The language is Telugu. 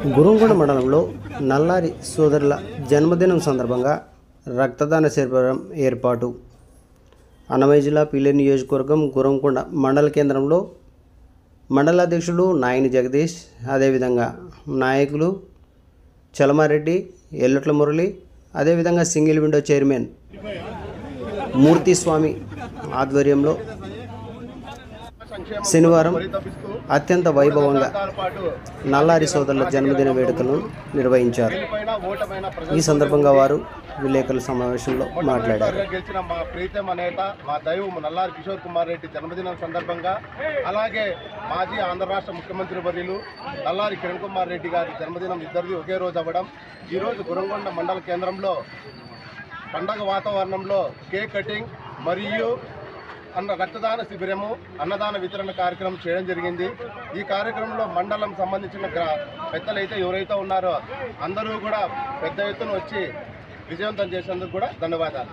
గురంకొండ మండలంలో నల్లారి సోదరుల జన్మదినం సందర్భంగా రక్తదాన శిబిరం ఏర్పాటు. అన్నమయ్య జిల్లా పీలేరు నియోజకవర్గం గురంకొండ మండల కేంద్రంలో మండలాధ్యక్షులు నాయని జగదీష్, అదేవిధంగా నాయకులు చలమారెడ్డి, ఎల్లట్ల మురళి, అదేవిధంగా సింగిల్ విండో చైర్మన్ మూర్తి స్వామి ఆధ్వర్యంలో శనివారం అత్యంత వైభవంగా నల్లారి సోదరుల జన్మదిన వేడుకలను నిర్వహించారు. ఈ సందర్భంగా వారు విలేకరుల సమావేశంలో మాట్లాడారు. గెలిచిన మా ప్రీతమ నేత, మా దైవం నల్లారి కిషోర్ కుమార్ రెడ్డి జన్మదినం సందర్భంగా, అలాగే మాజీ ఆంధ్ర రాష్ట్ర ముఖ్యమంత్రి వర్యులు నల్లారి కిరణ్ కుమార్ రెడ్డి గారి జన్మదినం ఇద్దరిది ఒకే రోజు అవ్వడం, ఈరోజు గురంకొండ మండల కేంద్రంలో పండగ వాతావరణంలో కేక్ కటింగ్ మరియు రక్తదాన శిబిరము, అన్నదాన వితరణ కార్యక్రమం చేయడం జరిగింది. ఈ కార్యక్రమంలో మండలం సంబంధించిన పెద్దలైతే ఎవరైతే ఉన్నారో అందరూ కూడా పెద్ద ఎత్తున వచ్చి విజయవంతం చేసేందుకు కూడా ధన్యవాదాలు.